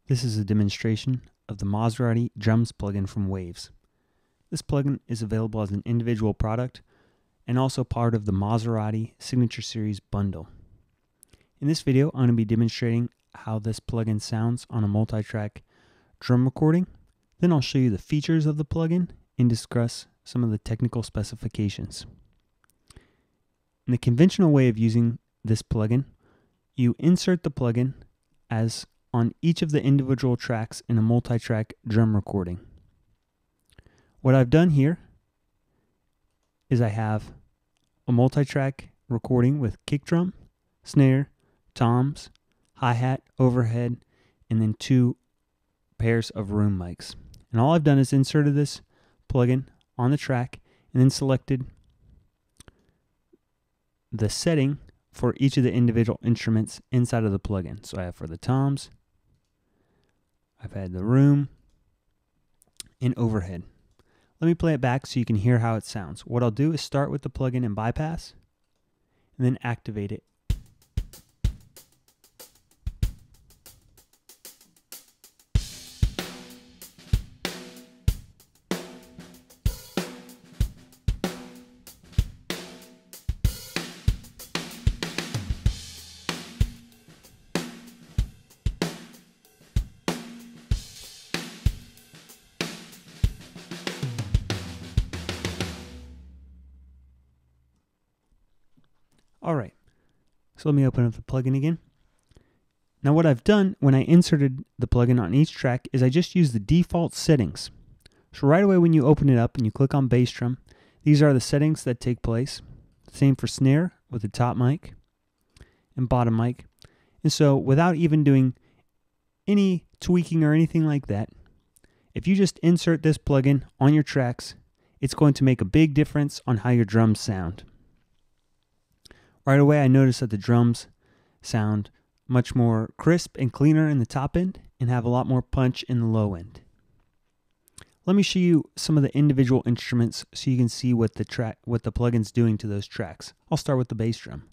This is a demonstration of the Maserati Drums plugin from Waves. This plugin is available as an individual product and also part of the Maserati Signature Series bundle. In this video, I'm going to be demonstrating how this plugin sounds on a multi-track drum recording. Then I'll show you the features of the plugin and discuss some of the technical specifications. In the conventional way of using this plugin, you insert the plugin as on each of the individual tracks in a multi-track drum recording. What I've done here is I have a multi-track recording with kick drum, snare, toms, hi-hat, overhead, and then 2 pairs of room mics. And all I've done is inserted this plugin on the track and then selected the setting for each of the individual instruments inside of the plugin. So I have for the toms, I've had the room, and overhead. Let me play it back so you can hear how it sounds. What I'll do is start with the plugin in bypass and then activate it. Alright, so let me open up the plugin again. Now what I've done when I inserted the plugin on each track is I just used the default settings. So right away when you open it up and you click on bass drum, these are the settings that take place. Same for snare with the top mic and bottom mic. And so without even doing any tweaking or anything like that, if you just insert this plugin on your tracks, it's going to make a big difference on how your drums sound. Right away, I noticed that the drums sound much more crisp and cleaner in the top end and have a lot more punch in the low end. Let me show you some of the individual instruments so you can see what the plugin's doing to those tracks. I'll start with the bass drum.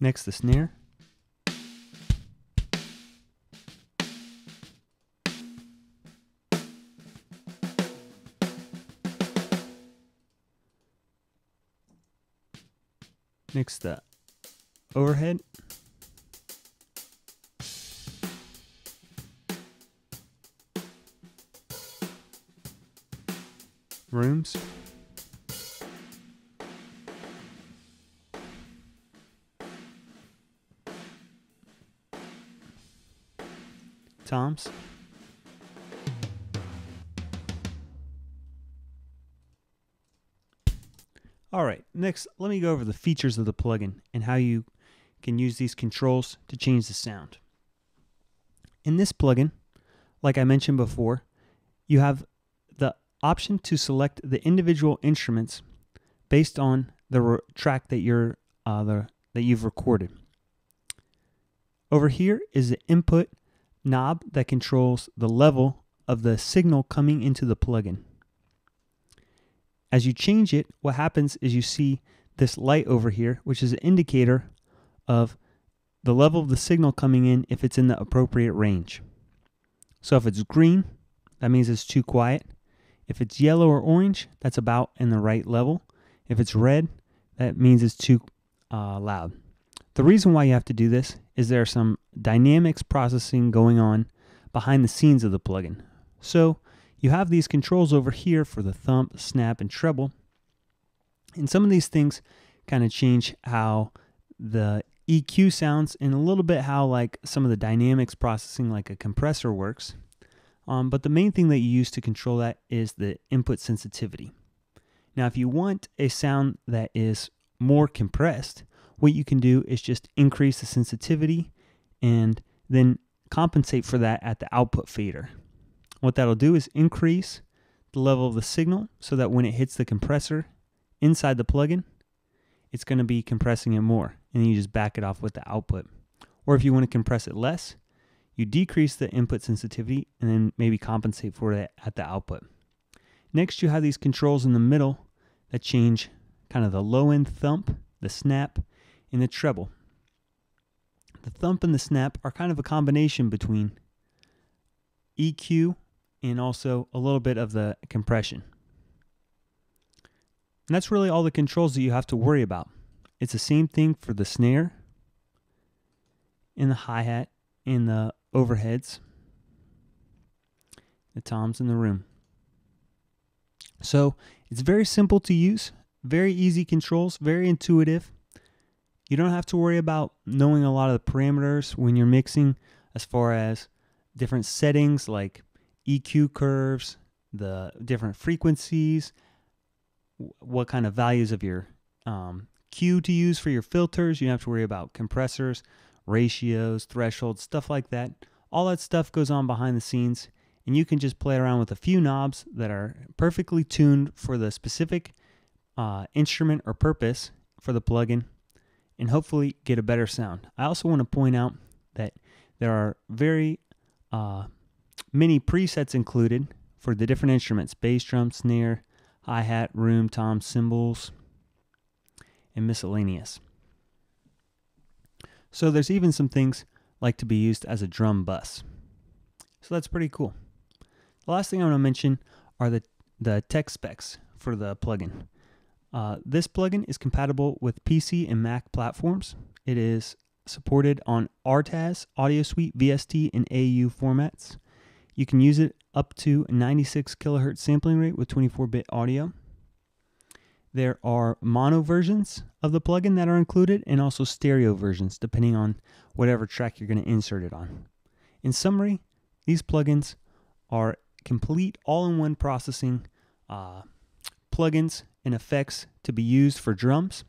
Next, the snare. Next, the overhead. Rooms. Toms. Alright, next let me go over the features of the plugin and how you can use these controls to change the sound. In this plugin, like I mentioned before, you have the option to select the individual instruments based on the track that you've recorded. Over here is the input knob that controls the level of the signal coming into the plugin. As you change it, what happens is you see this light over here, which is an indicator of the level of the signal coming in if it's in the appropriate range. So if it's green, that means it's too quiet. If it's yellow or orange, that's about in the right level. If it's red, that means it's too loud. The reason why you have to do this is there are some dynamics processing going on behind the scenes of the plugin. So you have these controls over here for the thump, snap, and treble. And some of these things kind of change how the EQ sounds and a little bit how like some of the dynamics processing like a compressor works. But the main thing that you use to control that is the input sensitivity. Now if you want a sound that is more compressed, what you can do is just increase the sensitivity and then compensate for that at the output fader. What that'll do is increase the level of the signal so that when it hits the compressor inside the plugin, it's going to be compressing it more, and then you just back it off with the output. Or if you want to compress it less, you decrease the input sensitivity and then maybe compensate for it at the output. Next, you have these controls in the middle that change kind of the low end thump, the snap, and the treble. The thump and the snap are kind of a combination between EQ and also a little bit of the compression. And that's really all the controls that you have to worry about. It's the same thing for the snare, and the hi-hat, and the overheads, the toms, and the room. So it's very simple to use, very easy controls, very intuitive. You don't have to worry about knowing a lot of the parameters when you're mixing as far as different settings like EQ curves, the different frequencies, what kind of values of your Q to use for your filters. You don't have to worry about compressors, ratios, thresholds, stuff like that. All that stuff goes on behind the scenes, and you can just play around with a few knobs that are perfectly tuned for the specific instrument or purpose for the plugin, and hopefully get a better sound. I also want to point out that there are very many presets included for the different instruments: bass drum, snare, hi-hat, room, tom, cymbals, and miscellaneous. So there's even some things like to be used as a drum bus. So that's pretty cool. The last thing I want to mention are the tech specs for the plugin. This plugin is compatible with PC and Mac platforms. It is supported on RTAS, Audio Suite, VST, and AU formats. You can use it up to 96 kilohertz sampling rate with 24-bit audio. There are mono versions of the plugin that are included, and also stereo versions depending on whatever track you're going to insert it on. In summary, these plugins are complete all-in-one processing plugins and effects to be used for drums.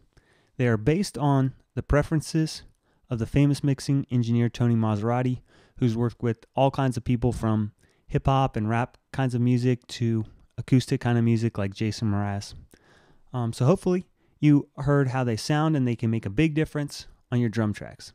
They are based on the preferences of the famous mixing engineer Tony Maserati, who's worked with all kinds of people from hip-hop and rap kinds of music to acoustic kind of music like Jason Mraz. So hopefully you heard how they sound and they can make a big difference on your drum tracks.